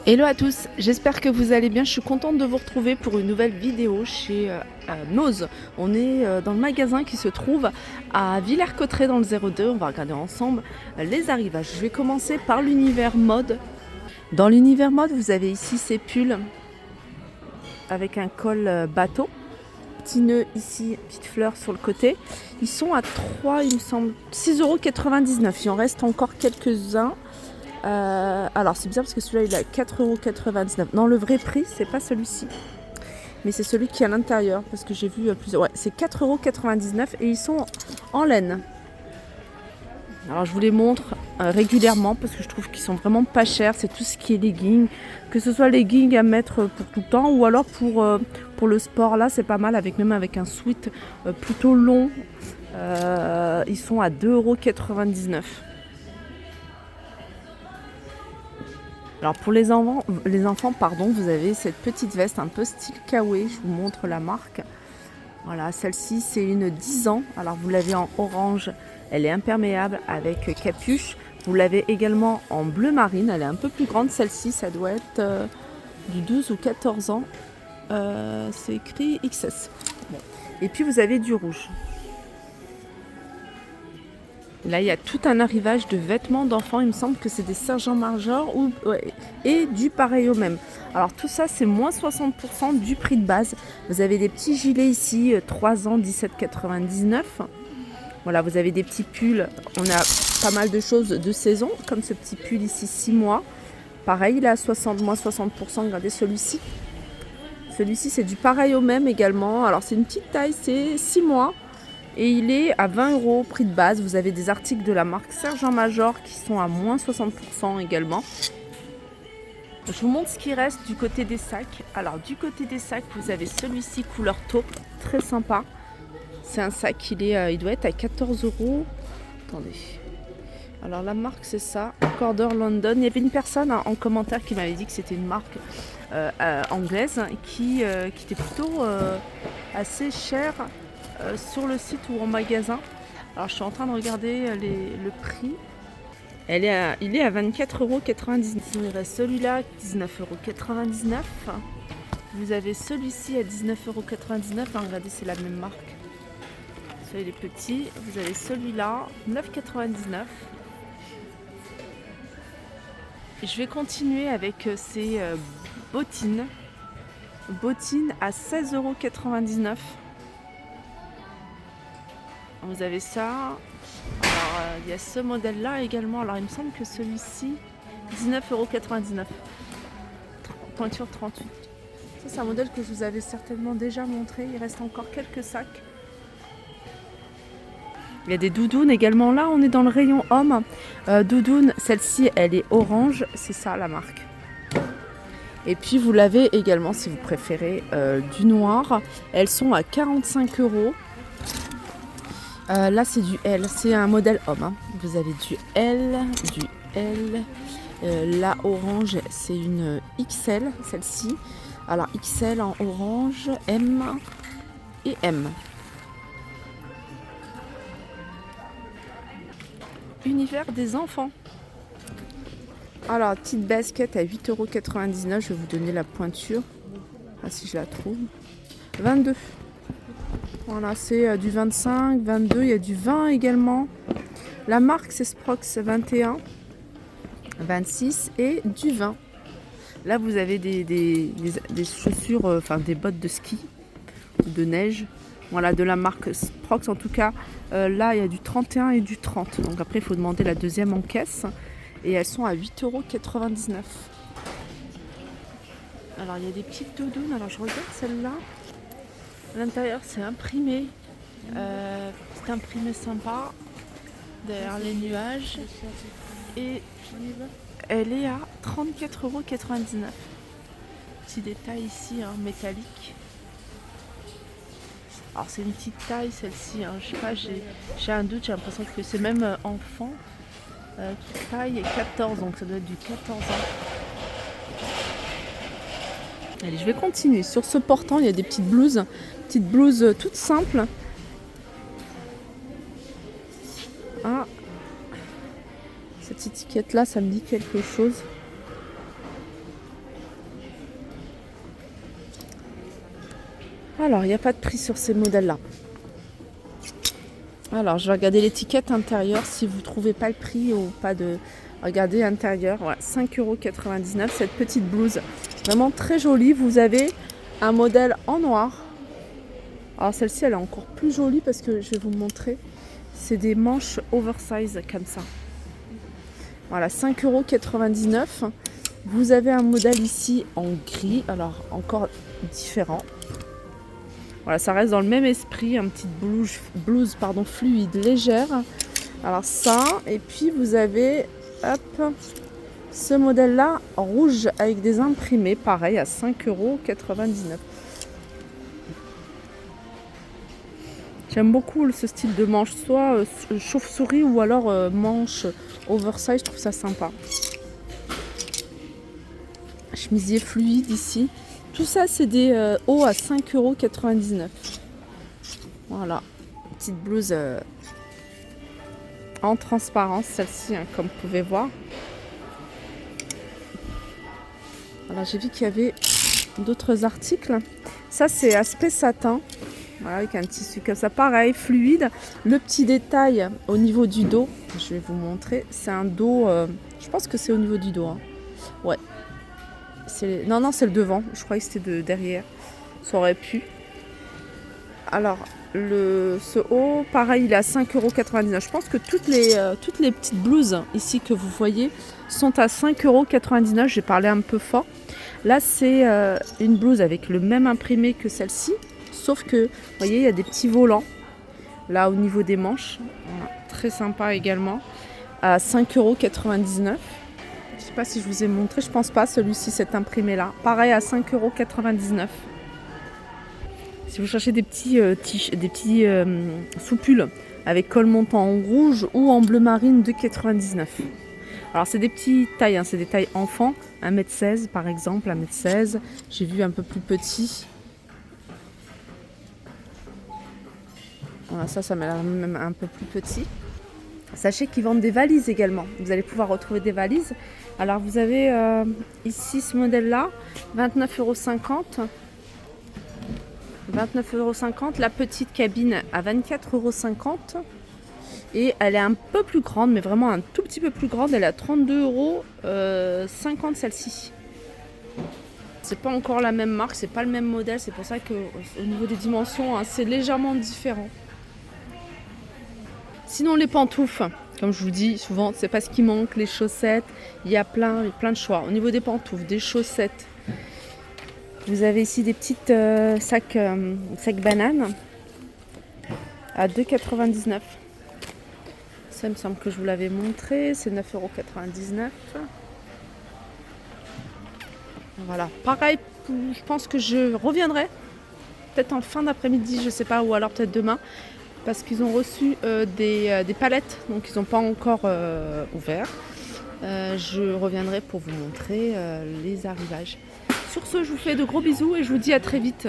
Hello à tous, j'espère que vous allez bien. Je suis contente de vous retrouver pour une nouvelle vidéo chez Nose. On est dans le magasin qui se trouve à Villers-Cotterêts dans le 02. On va regarder ensemble les arrivages. Je vais commencer par l'univers mode. Dans l'univers mode, vous avez ici ces pulls avec un col bateau. Petit nœud ici, petite fleur sur le côté. Ils sont à 3, il me semble, 6,99 €. Il en reste encore quelques-uns. Alors c'est bizarre parce que celui-là il est à 4,99 €. Non, le vrai prix c'est pas celui-ci, mais c'est celui qui est à l'intérieur parce que j'ai vu plusieurs. Ouais, c'est 4,99 € et ils sont en laine. Alors je vous les montre régulièrement parce que je trouve qu'ils sont vraiment pas chers. C'est tout ce qui est leggings, que ce soit leggings à mettre pour tout le temps ou alors pour le sport. Là c'est pas mal même avec un sweat plutôt long. Ils sont à 2,99 €. Alors pour les enfants, pardon, vous avez cette petite veste un peu style kawaii, je vous montre la marque. Voilà, celle-ci c'est une 10 ans. Alors vous l'avez en orange, elle est imperméable avec capuche. Vous l'avez également en bleu marine, elle est un peu plus grande celle-ci, ça doit être du 12 ou 14 ans. C'est écrit XS. Bon. Et puis vous avez du rouge. Là, il y a tout un arrivage de vêtements d'enfants. Il me semble que c'est des sergents-majors et du pareil au même. Alors tout ça, c'est moins 60% du prix de base. Vous avez des petits gilets ici, 3 ans, 17,99 €. Voilà, vous avez des petits pulls. On a pas mal de choses de saison, comme ce petit pull ici, 6 mois. Pareil, il est à moins 60%. Regardez celui-ci. Celui-ci, c'est du pareil au même également. Alors c'est une petite taille, c'est 6 mois. Et il est à 20 € prix de base. Vous avez des articles de la marque Sergent-Major qui sont à moins 60% également. Je vous montre ce qui reste du côté des sacs. Alors du côté des sacs, vous avez celui-ci couleur taupe, très sympa. C'est un sac, il doit être à 14 €. Attendez. Alors la marque c'est ça, Corder London. Il y avait une personne en commentaire qui m'avait dit que c'était une marque anglaise qui était plutôt assez chère sur le site ou en magasin. Alors je suis en train de regarder le prix. Il est à 24,99 €. Il reste celui-là, 19,99 €. Vous avez celui-ci à 19,99 €. Regardez, c'est la même marque. Celui-là, il est petit. Vous avez celui-là, 9,99 €. Je vais continuer avec ces bottines. Bottines à 16,99 €. Vous avez ça. Alors, il y a ce modèle-là également. Alors, il me semble que celui-ci, 19,99 €. Pointure 38. Ça, c'est un modèle que je vous avais certainement déjà montré. Il reste encore quelques sacs. Il y a des doudounes également. Là, on est dans le rayon homme. Doudoune, celle-ci, elle est orange. C'est ça, la marque. Et puis, vous l'avez également, si vous préférez, du noir. Elles sont à 45 €. Là c'est du L, c'est un modèle homme. Hein. Vous avez du L, du L. La orange c'est une XL, celle-ci. Alors XL en orange, M et M. Univers des enfants. Alors petite basket à 8,99 €. Je vais vous donner la pointure. Ah, si je la trouve. 22. Voilà, c'est du 25, 22, il y a du 20 également. La marque, c'est Sprox 21, 26 et du 20. Là, vous avez des chaussures, enfin des bottes de ski ou de neige. Voilà, de la marque Sprox en tout cas. Là, il y a du 31 et du 30. Donc après, il faut demander la deuxième en caisse. Et elles sont à 8,99 €. Alors, il y a des petites doudounes. Alors, je regarde celle-là. À l'intérieur, c'est imprimé. C'est imprimé sympa derrière les nuages. Et elle est à 34,99 €. Petit détail ici, hein, métallique. Alors c'est une petite taille celle-ci. Hein. Je sais pas, j'ai un doute. J'ai l'impression que c'est même enfant. Taille 14, donc ça doit être du 14 ans. Allez, je vais continuer. Sur ce portant, il y a des petites blouses toutes simples. Ah, cette étiquette là, ça me dit quelque chose. Alors, il n'y a pas de prix sur ces modèles-là. Alors, je vais regarder l'étiquette intérieure si vous ne trouvez pas le prix ou pas de... Regardez l'intérieur, ouais, 5,99 €, cette petite blouse. Vraiment très jolie. Vous avez un modèle en noir. Alors celle-ci, elle est encore plus jolie parce que je vais vous montrer. C'est des manches oversize comme ça. Voilà, 5,99 €. Vous avez un modèle ici en gris, alors encore différent. Voilà, ça reste dans le même esprit, une petite blouse fluide, légère. Alors ça, et puis vous avez, hop, ce modèle-là, rouge avec des imprimés, pareil, à 5,99 €. J'aime beaucoup ce style de manche, soit chauve-souris ou alors manche oversize, je trouve ça sympa. Chemisier fluide ici. Tout ça, c'est des hauts à 5,99 €. Voilà, petite blouse en transparence, celle-ci, hein, comme vous pouvez voir. Alors, j'ai vu qu'il y avait d'autres articles. Ça, c'est aspect satin. Voilà, avec un tissu comme ça, pareil, fluide. Le petit détail au niveau du dos, je vais vous montrer. C'est un dos, je pense que c'est au niveau du dos. Hein. Ouais. Non, c'est le devant. Je croyais que c'était de derrière. Ça aurait pu. Alors, ce haut, pareil, il est à 5,99 €. Je pense que toutes les petites blouses ici que vous voyez sont à 5,99 €. J'ai parlé un peu fort. Là, c'est une blouse avec le même imprimé que celle-ci. Sauf que, vous voyez, il y a des petits volants. Là, au niveau des manches. Voilà, très sympa également. À 5,99 €. Je ne sais pas si je vous ai montré. Je pense pas, celui-ci, cet imprimé-là. Pareil, à 5,99 €. Si vous cherchez des petits soupules avec col montant en rouge ou en bleu marine, 2,99 €. Alors c'est des petites tailles, hein, c'est des tailles enfants, 1,16 m par exemple, 1,16 m. J'ai vu un peu plus petit. Voilà, ça m'a l'air même un peu plus petit. Sachez qu'ils vendent des valises également. Vous allez pouvoir retrouver des valises. Alors vous avez ici ce modèle-là, 29,50 €. 29,50 €, la petite cabine à 24,50 €. Et elle est un peu plus grande, mais vraiment un tout petit peu plus grande. Elle est à 32,50 € celle-ci. C'est pas encore la même marque, c'est pas le même modèle. C'est pour ça que au niveau des dimensions, hein, c'est légèrement différent. Sinon les pantoufles, comme je vous dis souvent, c'est pas ce qui manque. Les chaussettes, il y a plein de choix. Au niveau des pantoufles, des chaussettes. Vous avez ici des petites sacs bananes à 2,99 €. Ça me semble que je vous l'avais montré, c'est 9,99 €. Voilà, pareil, je pense que je reviendrai peut-être en fin d'après-midi, je sais pas, ou alors peut-être demain, parce qu'ils ont reçu des palettes, donc ils n'ont pas encore ouvert. Je reviendrai pour vous montrer les arrivages. Sur ce, je vous fais de gros bisous et je vous dis à très vite.